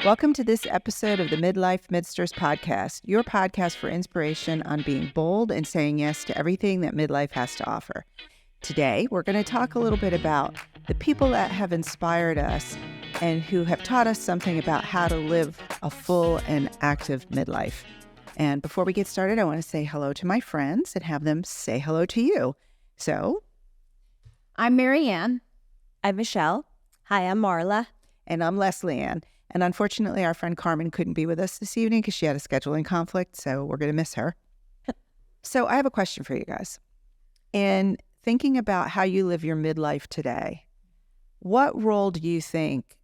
Welcome to this episode of the Midlife Midsters podcast, your podcast for inspiration on being bold and saying yes to everything that midlife has to offer. Today, we're going to talk a little bit about the people that have inspired us and who have taught us something about how to live a full and active midlife. And before we get started, I want to say hello to my friends and have them say hello to you. So, I'm Marianne. I'm Michelle. Hi, I'm Marla. And I'm Leslie Ann. And unfortunately, our friend Carmen couldn't be with us this evening because she had a scheduling conflict, so we're going to miss her. So I have a question for you guys. In thinking about how you live your midlife today, what role do you think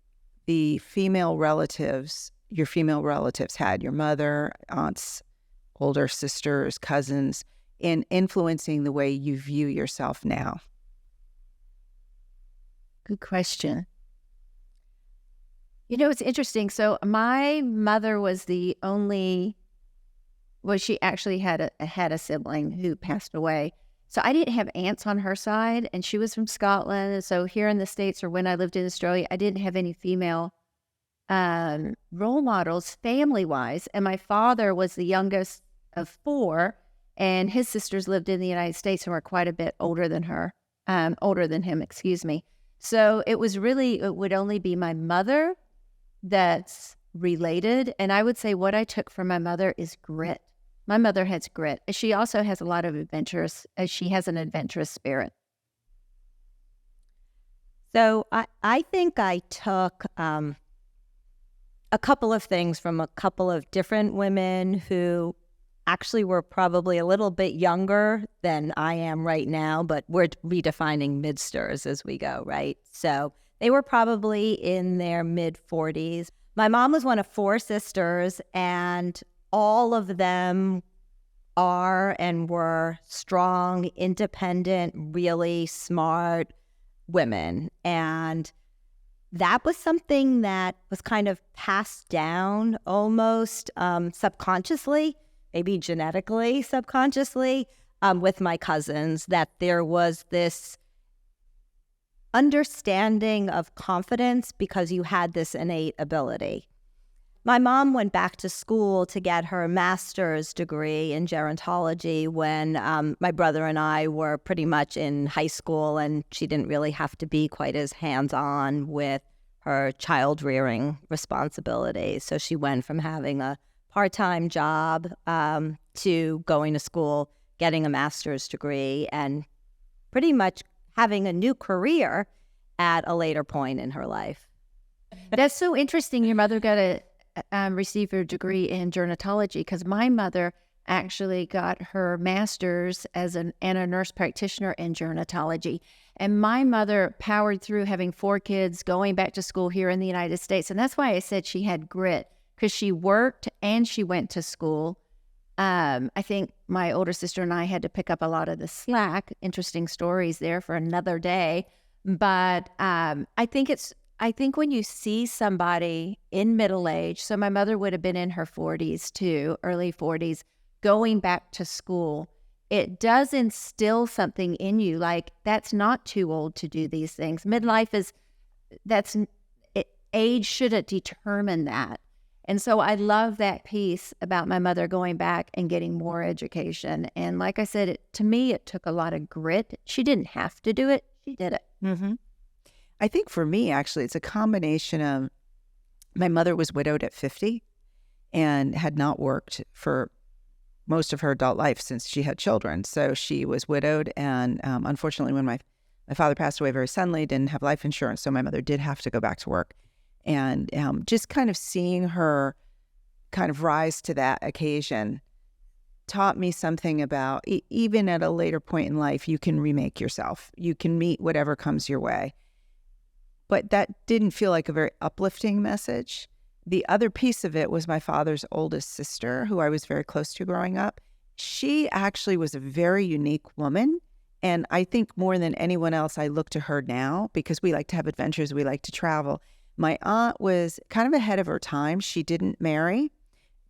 the female relatives, your female relatives had, your mother, aunts, older sisters, cousins, in influencing the way you view yourself now? Good question. You know, it's interesting. So my mother was the only, she actually had a sibling who passed away. So I didn't have aunts on her side, and she was from Scotland. And so here in the States, or when I lived in Australia, I didn't have any female role models family-wise. And my father was the youngest of four, and his sisters lived in the United States and were quite a bit older than him, excuse me. So it would only be my mother that's related. And I would say what I took from my mother is grit. My mother has grit. She also has a lot of she has an adventurous spirit. So I think I took a couple of things from a couple of different women who actually were probably a little bit younger than I am right now, but we're redefining midsters as we go, right? So they were probably in their mid-40s. My mom was one of four sisters, and all of them are and were strong, independent, really smart women. And that was something that was kind of passed down almost subconsciously, maybe genetically, subconsciously, with my cousins, that there was this understanding of confidence because you had this innate ability. My mom went back to school to get her master's degree in gerontology when my brother and I were pretty much in high school, and she didn't really have to be quite as hands-on with her child-rearing responsibilities. So she went from having a part-time job to going to school, getting a master's degree, and pretty much having a new career at a later point in her life. That's so interesting. Your mother got to receive her degree in gerontology, because my mother actually got her master's and a nurse practitioner in gerontology. And my mother powered through having four kids, going back to school here in the United States. And that's why I said she had grit, because she worked and she went to school. I think my older sister and I had to pick up a lot of the slack. Interesting stories there for another day. But I think when you see somebody in middle age, so my mother would have been in her 40s too, early 40s, going back to school, it does instill something in you. Like, that's not too old to do these things. Midlife age shouldn't determine that. And so I love that piece about my mother going back and getting more education. And like I said, to me, it took a lot of grit. She didn't have to do it. She did it. Mm-hmm. I think for me, actually, it's a combination of my mother was widowed at 50 and had not worked for most of her adult life since she had children. So she was widowed. And unfortunately, when my father passed away very suddenly, didn't have life insurance. So my mother did have to go back to work. And just kind of seeing her kind of rise to that occasion taught me something about even at a later point in life, you can remake yourself. You can meet whatever comes your way. But that didn't feel like a very uplifting message. The other piece of it was my father's oldest sister, who I was very close to growing up. She actually was a very unique woman. And I think more than anyone else, I look to her now because we like to have adventures. We like to travel. My aunt was kind of ahead of her time. She didn't marry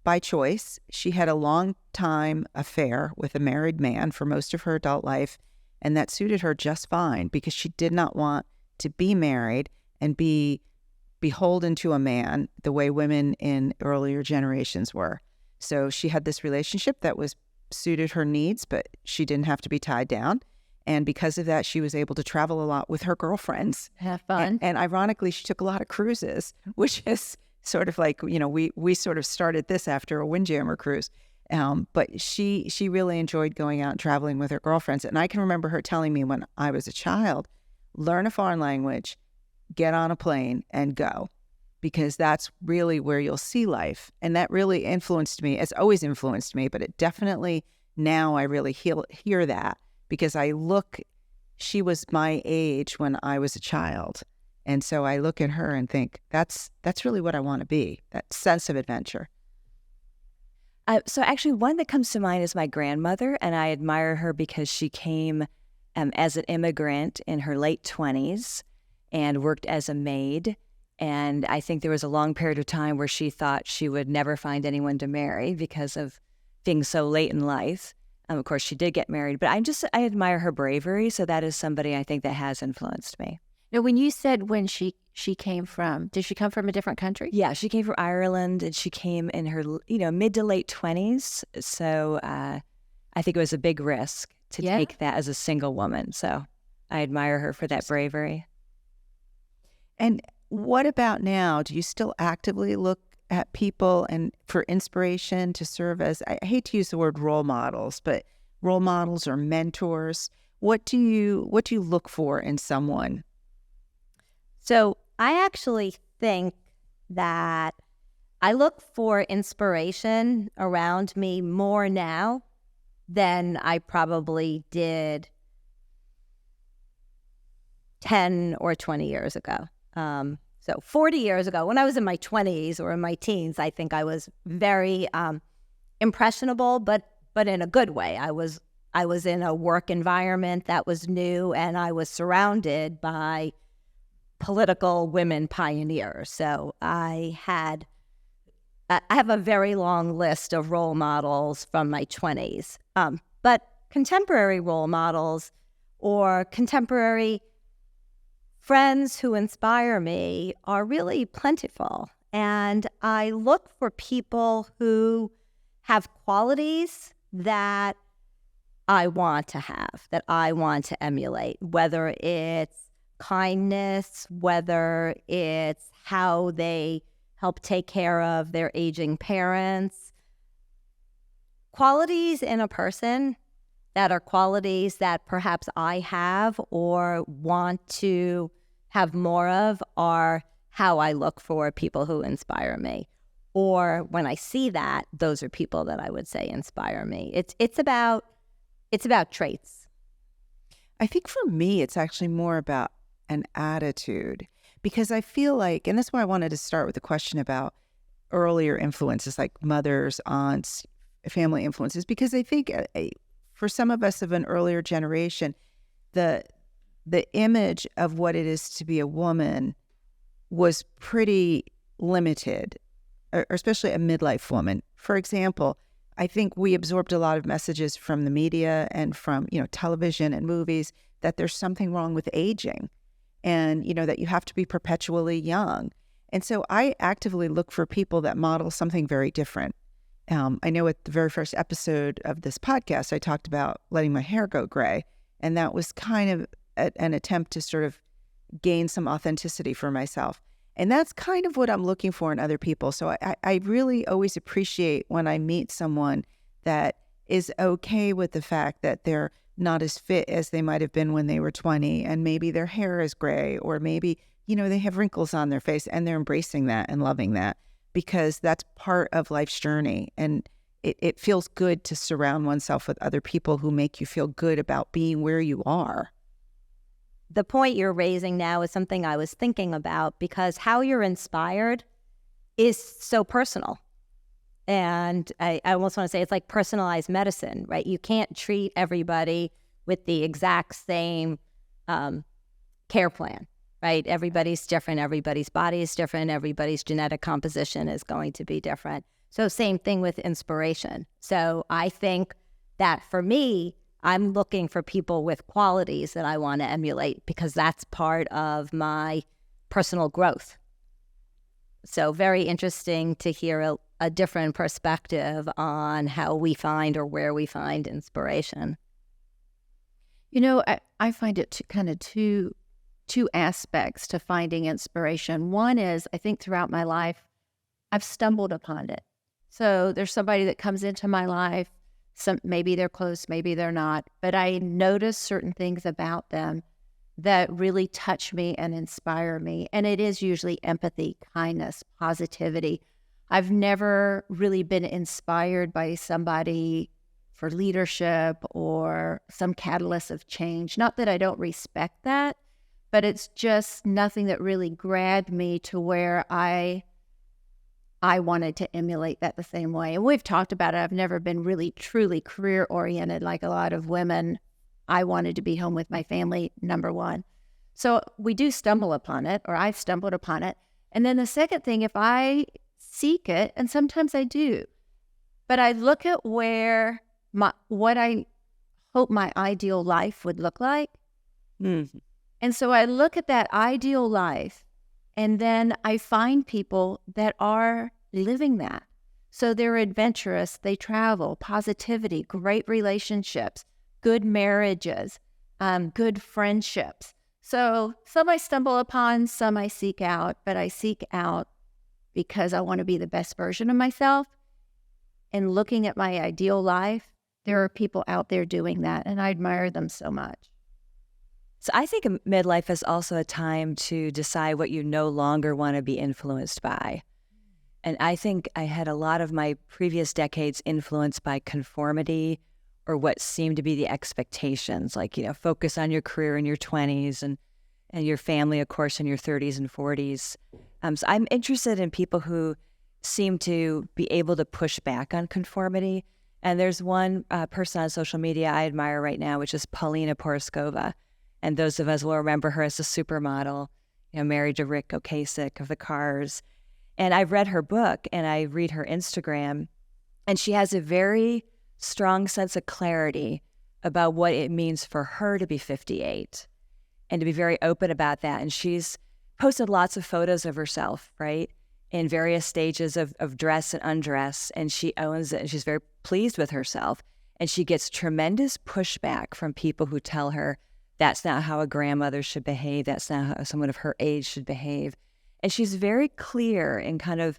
by choice. She had a long time affair with a married man for most of her adult life, and that suited her just fine because she did not want to be married and be beholden to a man the way women in earlier generations were. So she had this relationship that was suited her needs, but she didn't have to be tied down. And because of that, she was able to travel a lot with her girlfriends. Have fun. And ironically, she took a lot of cruises, which is sort of like, we sort of started this after a Windjammer cruise. But she really enjoyed going out and traveling with her girlfriends. And I can remember her telling me when I was a child, learn a foreign language, get on a plane and go, because that's really where you'll see life. And that really influenced me. It's always influenced me, but it definitely, now I really hear that, because she was my age when I was a child. And so I look at her and think, that's really what I want to be, that sense of adventure. So actually, one that comes to mind is my grandmother, and I admire her because she came as an immigrant in her late 20s and worked as a maid. And I think there was a long period of time where she thought she would never find anyone to marry because of being so late in life. Of course, she did get married, but I admire her bravery. So that is somebody I think that has influenced me. Now, when you said when she came from, did she come from a different country? Yeah, she came from Ireland, and she came in her mid to late 20s. So I think it was a big risk to take that as a single woman. So I admire her for that bravery. And what about now? Do you still actively look at people and for inspiration to serve as, I hate to use the word role models, but role models or mentors? What do you look for in someone? So I actually think that I look for inspiration around me more now than I probably did 10 or 20 years ago. So 40 years ago, when I was in my 20s or in my teens, I think I was very impressionable, but in a good way. I was in a work environment that was new, and I was surrounded by political women pioneers. So I have a very long list of role models from my 20s. But contemporary role models or contemporary friends who inspire me are really plentiful. And I look for people who have qualities that I want to have, that I want to emulate, whether it's kindness, whether it's how they help take care of their aging parents. Qualities in a person that are qualities that perhaps I have or want to have more of are how I look for people who inspire me. Or when I see that, those are people that I would say inspire me. It's about traits. I think for me, it's actually more about an attitude, because I feel like, and that's why I wanted to start with the question about earlier influences like mothers, aunts, family influences, because I think for some of us of an earlier generation, the image of what it is to be a woman was pretty limited, or especially a midlife woman. For example, I think we absorbed a lot of messages from the media and from, television and movies that there's something wrong with aging, and, that you have to be perpetually young. And so I actively look for people that model something very different. I know at the very first episode of this podcast, I talked about letting my hair go gray, and that was kind of an attempt to sort of gain some authenticity for myself. And that's kind of what I'm looking for in other people. So I really always appreciate when I meet someone that is okay with the fact that they're not as fit as they might have been when they were 20, and maybe their hair is gray, or maybe, they have wrinkles on their face, and they're embracing that and loving that, because that's part of life's journey. And it feels good to surround oneself with other people who make you feel good about being where you are. The point you're raising now is something I was thinking about, because how you're inspired is so personal. And I almost want to say it's like personalized medicine, right? You can't treat everybody with the exact same care plan, right? Everybody's different. Everybody's body is different. Everybody's genetic composition is going to be different. So same thing with inspiration. So I think that for me, I'm looking for people with qualities that I want to emulate, because that's part of my personal growth. So very interesting to hear a different perspective on how we find or where we find inspiration. You know, I find it kind of two aspects to finding inspiration. One is, I think throughout my life, I've stumbled upon it. So there's somebody that comes into my life, maybe they're close, maybe they're not, but I notice certain things about them that really touch me and inspire me. And it is usually empathy, kindness, positivity. I've never really been inspired by somebody for leadership or some catalyst of change. Not that I don't respect that, but it's just nothing that really grabbed me to where I wanted to emulate that the same way. And we've talked about it. I've never been really truly career oriented like a lot of women. I wanted to be home with my family, number one. So we do stumble upon it, or I've stumbled upon it. And then the second thing, if I seek it, and sometimes I do, but I look at what I hope my ideal life would look like. Mm-hmm. And so I look at that ideal life, and then I find people that are living that. So they're adventurous, they travel, positivity, great relationships, good marriages, good friendships. So some I stumble upon, some I seek out, but I seek out because I want to be the best version of myself. And looking at my ideal life, there are people out there doing that, and I admire them so much. So I think midlife is also a time to decide what you no longer want to be influenced by. And I think I had a lot of my previous decades influenced by conformity or what seemed to be the expectations, like, focus on your career in your 20s and your family, of course, in your 30s and 40s. So I'm interested in people who seem to be able to push back on conformity. And there's one person on social media I admire right now, which is Paulina Poroskova. And those of us will remember her as a supermodel, married to Rick Ocasek of the Cars. And I've read her book and I read her Instagram, and she has a very strong sense of clarity about what it means for her to be 58 and to be very open about that. And she's posted lots of photos of herself, right, in various stages of dress and undress, and she owns it, and she's very pleased with herself. And she gets tremendous pushback from people who tell her that's not how a grandmother should behave, that's not how someone of her age should behave. And she's very clear in kind of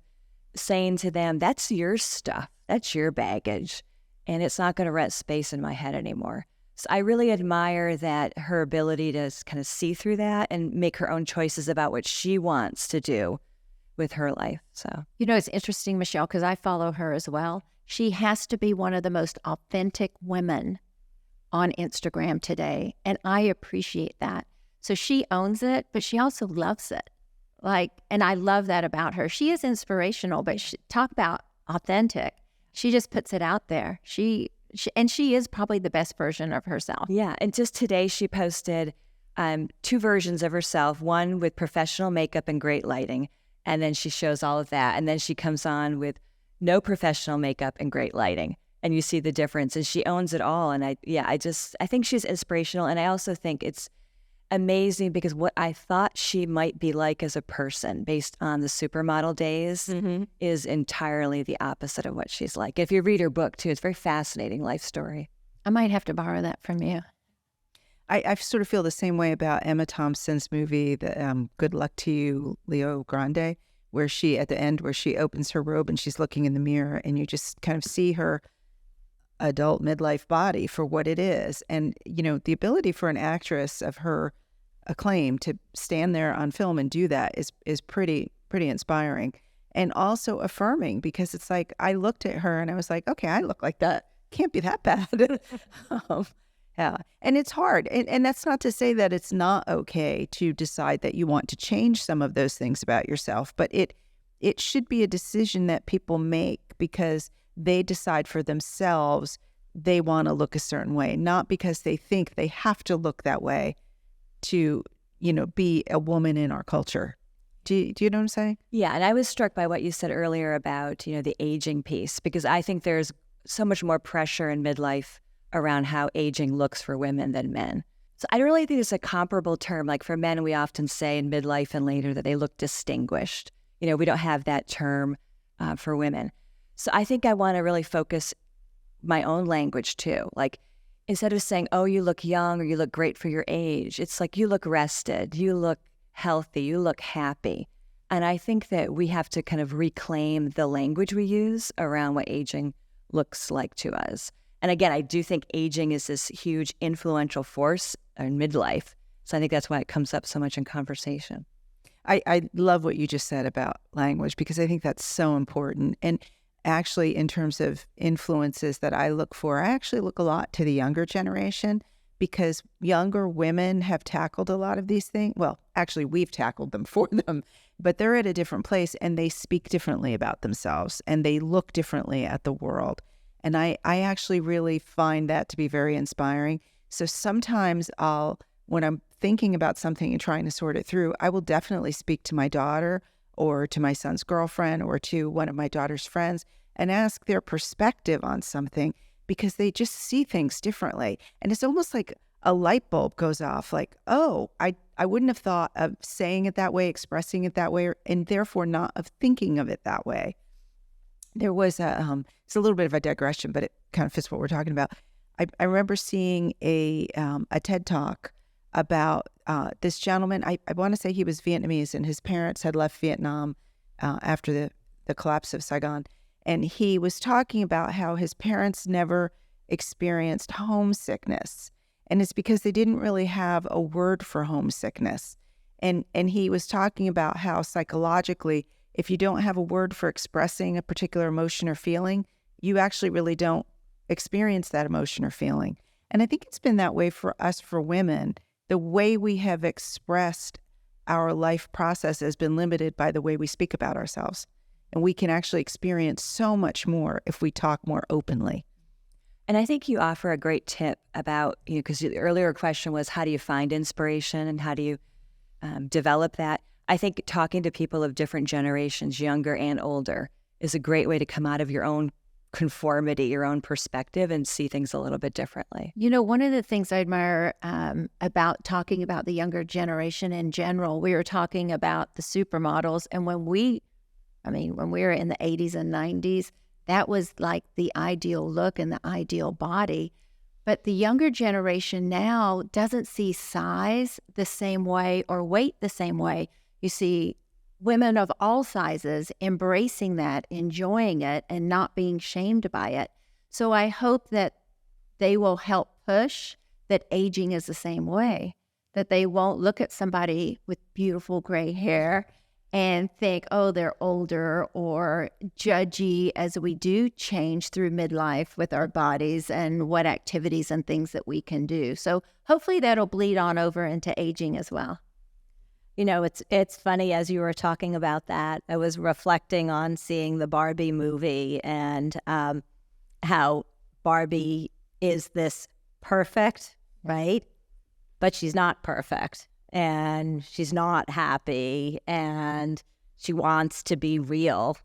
saying to them, that's your stuff, that's your baggage, and it's not going to rent space in my head anymore. So I really admire that, her ability to kind of see through that and make her own choices about what she wants to do with her life. So, It's interesting, Michelle, because I follow her as well. She has to be one of the most authentic women on Instagram today, and I appreciate that. So she owns it, but she also loves it. And I love that about her. She is inspirational, but talk about authentic. She just puts it out there. She is probably the best version of herself. Yeah, and just today she posted 2 versions of herself, one with professional makeup and great lighting, and then she shows all of that, and then she comes on with no professional makeup and great lighting, and you see the difference, and she owns it all. And I think she's inspirational, and I also think it's amazing because what I thought she might be like as a person based on the supermodel days is entirely the opposite of what she's like. If you read her book too, it's a very fascinating life story. I might have to borrow that from you. I sort of feel the same way about Emma Thompson's movie, the Good Luck to You, Leo Grande, where she, at the end, where she opens her robe and she's looking in the mirror and you just kind of see her adult midlife body for what it is. And, the ability for an actress of her acclaim to stand there on film and do that is pretty inspiring and also affirming, because it's like, I looked at her and I was like, okay, I look like that. Can't be that bad. Yeah. And it's hard. And that's not to say that it's not okay to decide that you want to change some of those things about yourself, but it should be a decision that people make because they decide for themselves they want to look a certain way, not because they think they have to look that way to, be a woman in our culture. Do you know what I'm saying? Yeah, and I was struck by what you said earlier about, the aging piece, because I think there's so much more pressure in midlife around how aging looks for women than men. So I really think it's a comparable term. Like for men, we often say in midlife and later that they look distinguished, We don't have that term for women. So I think I want to really focus my own language too. Like, instead of saying, oh, you look young or you look great for your age, it's like, you look rested, you look healthy, you look happy. And I think that we have to kind of reclaim the language we use around what aging looks like to us. And again, I do think aging is this huge influential force in midlife. So I think that's why it comes up so much in conversation. I love what you just said about language, because I think that's so important. And actually, in terms of influences that I look for, I actually look a lot to the younger generation, because younger women have tackled a lot of these things. Well, actually, we've tackled them for them, but they're at a different place and they speak differently about themselves and they look differently at the world. And I actually really find that to be very inspiring. So sometimes when I'm thinking about something and trying to sort it through, I will definitely speak to my daughter or to my son's girlfriend or to one of my daughter's friends and ask their perspective on something, because they just see things differently. And it's almost like a light bulb goes off, like, oh, I wouldn't have thought of saying it that way, expressing it that way, and therefore not of thinking of it that way. There was it's a little bit of a digression, but it kind of fits what we're talking about. I remember seeing a TED Talk about this gentleman. I want to say he was Vietnamese, and his parents had left Vietnam after the collapse of Saigon. And he was talking about how his parents never experienced homesickness. And it's because they didn't really have a word for homesickness. And he was talking about how psychologically, if you don't have a word for expressing a particular emotion or feeling, you actually really don't experience that emotion or feeling. And I think it's been that way for us, for women. The way we have expressed our life process has been limited by the way we speak about ourselves. And we can actually experience so much more if we talk more openly. And I think you offer a great tip about, because the earlier question was, how do you find inspiration and how do you develop that? I think talking to people of different generations, younger and older, is a great way to come out of your own conformity, your own perspective, and see things a little bit differently. One of the things I admire about talking about the younger generation in general, we were talking about the supermodels, and when we were in the 80s and 90s, that was like the ideal look and the ideal body. But the younger generation now doesn't see size the same way or weight the same way. You see women of all sizes embracing that, enjoying it, and not being shamed by it. So I hope that they will help push that aging is the same way, that they won't look at somebody with beautiful gray hair and think, oh, they're older, or judgy, as we do change through midlife with our bodies and what activities and things that we can do. So hopefully that'll bleed on over into aging as well. It's funny, as you were talking about that, I was reflecting on seeing the Barbie movie and how Barbie is this perfect, right? But she's not perfect. And she's not happy, and she wants to be real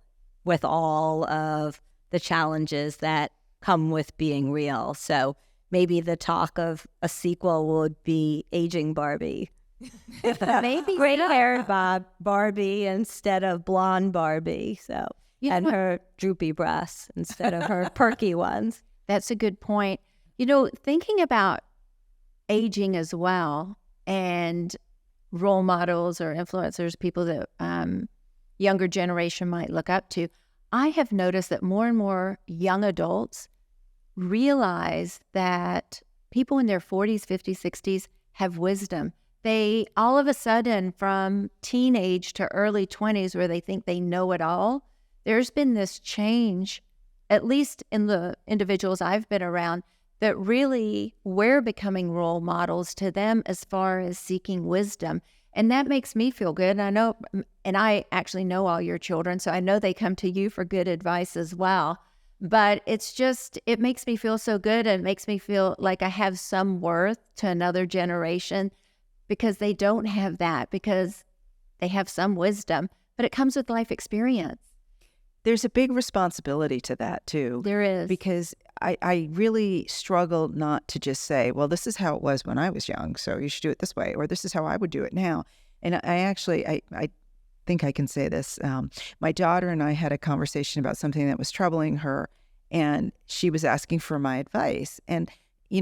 with all of the challenges that come with being real. So maybe the talk of a sequel would be Aging Barbie. Maybe Gray hair Barbie instead of blonde Barbie. So and her droopy breasts instead of her perky ones. That's a good point. Thinking about aging as well, and role models or influencers, people that younger generation might look up to, I have noticed that more and more young adults realize that people in their 40s, 50s, 60s have wisdom. They all of a sudden, from teenage to early 20s, where they think they know it all, there's been this change, at least in the individuals I've been around, that really we're becoming role models to them as far as seeking wisdom. And that makes me feel good. And I actually know all your children, so I know they come to you for good advice as well. But it makes me feel so good, and makes me feel like I have some worth to another generation, because they don't have that, because they have some wisdom, but it comes with life experience. There's a big responsibility to that too. There is. Because I really struggle not to just say, well, this is how it was when I was young, so you should do it this way, or this is how I would do it now. And I think I can say this. My daughter and I had a conversation about something that was troubling her, and she was asking for my advice. And,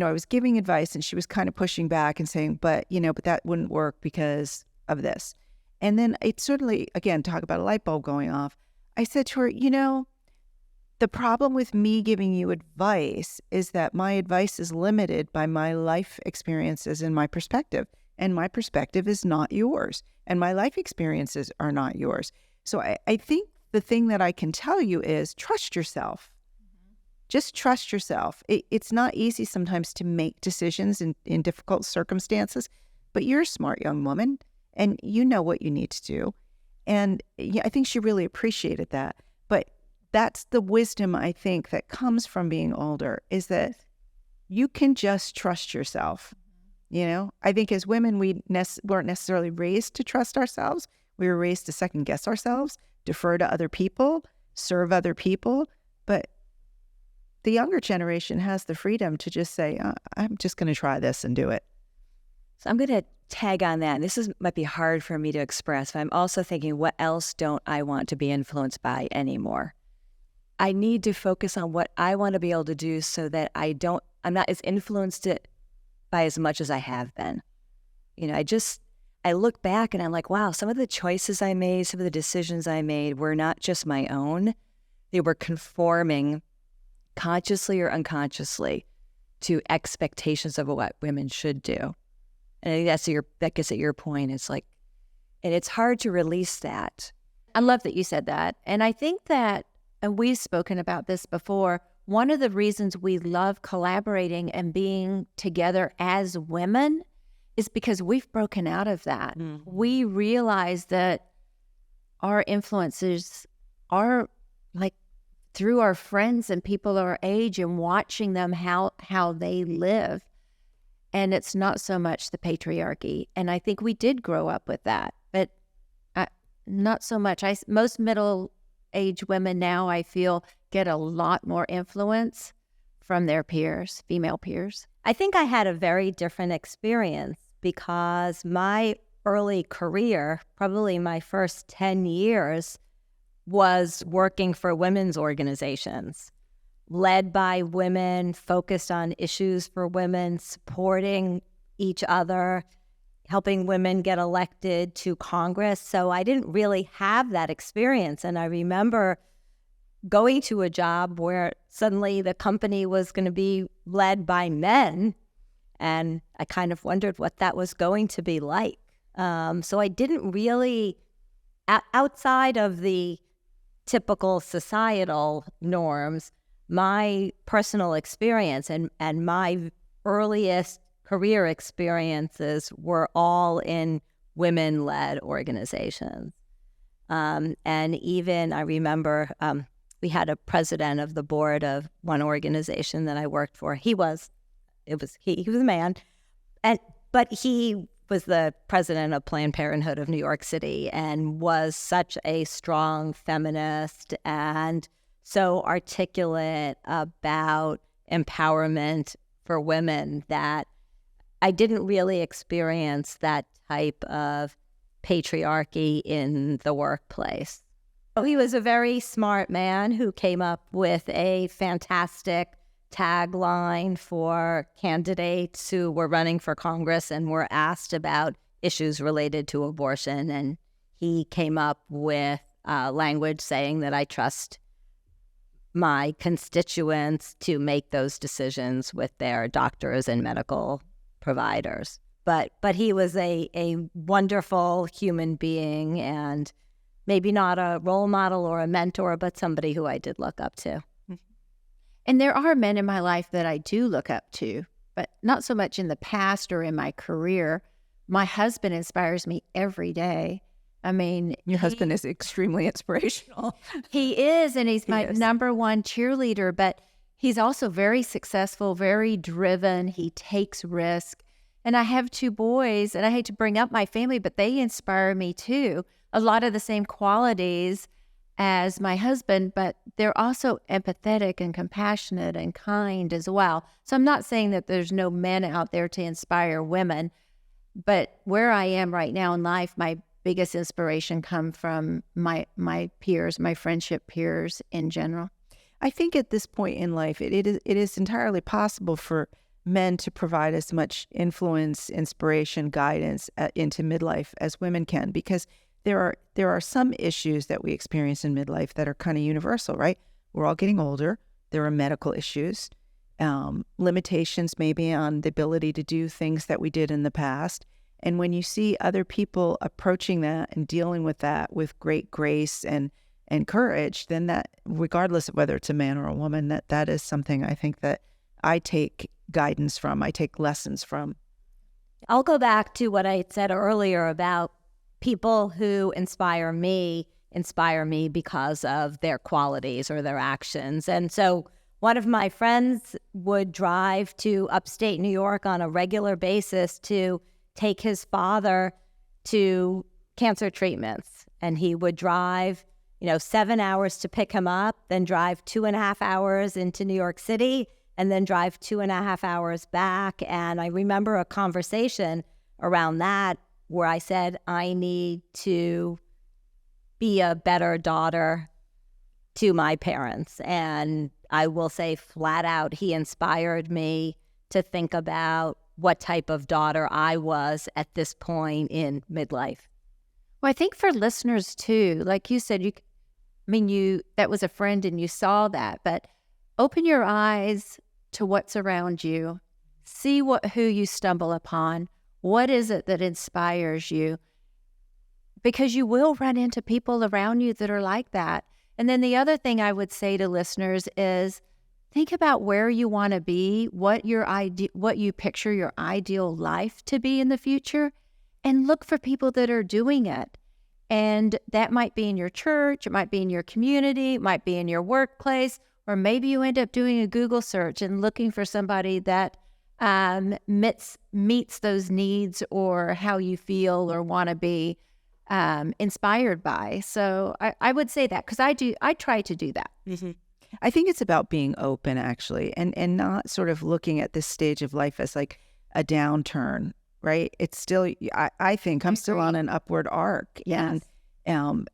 I was giving advice, and she was kind of pushing back and saying, but that wouldn't work because of this. And then it certainly, again, talk about a light bulb going off. I said to her, the problem with me giving you advice is that my advice is limited by my life experiences and my perspective. And my perspective is not yours. And my life experiences are not yours. So I think the thing that I can tell you is trust yourself. Just trust yourself. It's not easy sometimes to make decisions in difficult circumstances, but you're a smart young woman and you know what you need to do. And I think she really appreciated that. But that's the wisdom, I think, that comes from being older, is that you can just trust yourself. I think as women, we weren't necessarily raised to trust ourselves. We were raised to second guess ourselves, defer to other people, serve other people. But the younger generation has the freedom to just say, I'm just going to try this and do it. So I'm going to tag on that. And this might be hard for me to express, but I'm also thinking, what else don't I want to be influenced by anymore? I need to focus on what I want to be able to do so that I'm not as influenced by as much as I have been. I look back and I'm like, wow, some of the choices I made, some of the decisions I made were not just my own. They were conforming consciously or unconsciously to expectations of what women should do. And I think that gets at your point. It's like, and it's hard to release that. I love that you said that. And I think that, and we've spoken about this before, one of the reasons we love collaborating and being together as women is because we've broken out of that. We realize that our influences are like through our friends and people our age and watching them how they live. And it's not so much the patriarchy. And I think we did grow up with that, but not so much. Most middle-aged women now, I feel, get a lot more influence from their peers, female peers. I think I had a very different experience because my early career, probably my first 10 years, was working for women's organizations, led by women, focused on issues for women, supporting each other, helping women get elected to Congress. So I didn't really have that experience. And I remember going to a job where suddenly the company was going to be led by men. And I kind of wondered what that was going to be like. So I didn't really, outside of the typical societal norms, my personal experience and my earliest career experiences were all in women-led organizations. And even I remember we had a president of the board of one organization that I worked for. He was a man, but he was the president of Planned Parenthood of New York City and was such a strong feminist and so articulate about empowerment for women that I didn't really experience that type of patriarchy in the workplace. He was a very smart man who came up with a fantastic tagline for candidates who were running for Congress and were asked about issues related to abortion. And he came up with language saying that I trust my constituents to make those decisions with their doctors and medical providers. But he was a wonderful human being and maybe not a role model or a mentor, but somebody who I did look up to. And there are men in my life that I do look up to, but not so much in the past or in my career. My husband inspires me every day. I mean, your husband is extremely inspirational. He is, and he's my number one cheerleader, but he's also very successful, very driven. He takes risk. And I have 2 boys, and I hate to bring up my family, but they inspire me too. A lot of the same qualities as my husband, but they're also empathetic and compassionate and kind as well. So I'm not saying that there's no men out there to inspire women, but where I am right now in life, my biggest inspiration come from my peers, my friendship peers in general? I think at this point in life, it is entirely possible for men to provide as much influence, inspiration, guidance into midlife as women can, because there are some issues that we experience in midlife that are kind of universal, right? We're all getting older. There are medical issues, limitations maybe on the ability to do things that we did in the past. And when you see other people approaching that and dealing with that with great grace and courage, then that, regardless of whether it's a man or a woman, that is something I think that I take guidance from, I take lessons from. I'll go back to what I had said earlier about people who inspire me because of their qualities or their actions. And so one of my friends would drive to upstate New York on a regular basis to take his father to cancer treatments. And he would drive 7 hours to pick him up, then drive 2.5 hours into New York City, and then drive 2.5 hours back. And I remember a conversation around that where I said, I need to be a better daughter to my parents. And I will say flat out, he inspired me to think about what type of daughter I was at this point in midlife. Well, I think for listeners too, like you said, that was a friend and you saw that, but open your eyes to what's around you. See who you stumble upon. What is it that inspires you? Because you will run into people around you that are like that. And then the other thing I would say to listeners is think about where you want to be, what you picture your ideal life to be in the future, and look for people that are doing it. And that might be in your church, it might be in your community, it might be in your workplace, or maybe you end up doing a Google search and looking for somebody that meets those needs or how you feel or want to be inspired by. So I would say that because I try to do that. Mm-hmm. I think it's about being open, actually, and not sort of looking at this stage of life as like a downturn, right? It's still, I think I'm still on an upward arc. Yes. And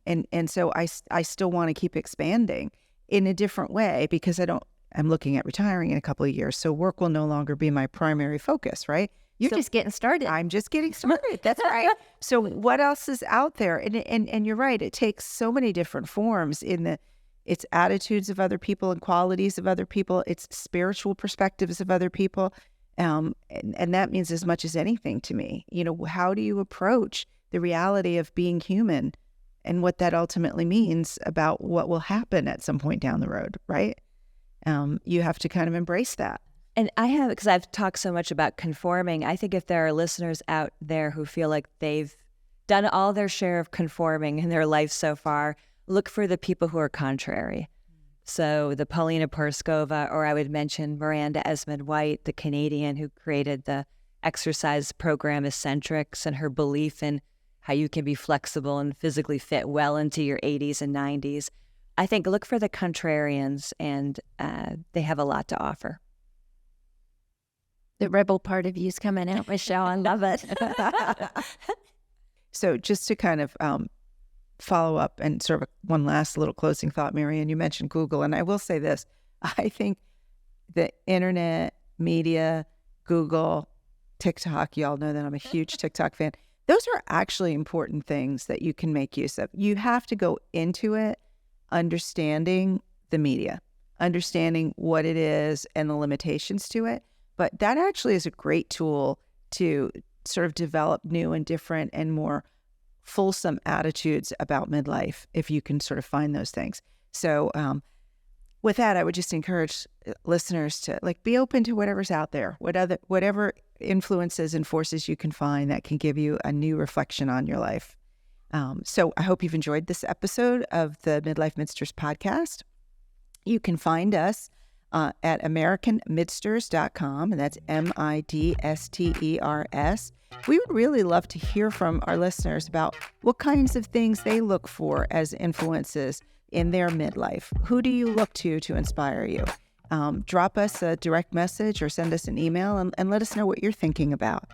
so I still want to keep expanding in a different way because I'm looking at retiring in a couple of years. So work will no longer be my primary focus, right? You're just getting started. I'm just getting started. That's right. So what else is out there? And you're right. It takes so many different forms it's attitudes of other people and qualities of other people. It's spiritual perspectives of other people. And that means as much as anything to me. How do you approach the reality of being human and what that ultimately means about what will happen at some point down the road, right? You have to kind of embrace that. And because I've talked so much about conforming, I think if there are listeners out there who feel like they've done all their share of conforming in their life so far, look for the people who are contrary. So the Paulina Perskova, or I would mention Miranda Esmond White, the Canadian who created the exercise program Eccentrics, and her belief in how you can be flexible and physically fit well into your 80s and 90s. I think look for the contrarians, and they have a lot to offer. The rebel part of you is coming out, Michelle. I love it. So just to kind of follow up and sort of one last little closing thought, Marianne, you mentioned Google, and I will say this. I think the internet, media, Google, TikTok, you all know that I'm a huge TikTok fan. Those are actually important things that you can make use of. You have to go into it understanding the media, understanding what it is and the limitations to it. But that actually is a great tool to sort of develop new and different and more fulsome attitudes about midlife if you can sort of find those things. So with that, I would just encourage listeners to be open to whatever's out there, whatever influences and forces you can find that can give you a new reflection on your life. So I hope you've enjoyed this episode of the Midlife Midsters podcast. You can find us at AmericanMidsters.com, and that's MIDSTERS. We would really love to hear from our listeners about what kinds of things they look for as influences in their midlife. Who do you look to inspire you? Drop us a direct message or send us an email and let us know what you're thinking about.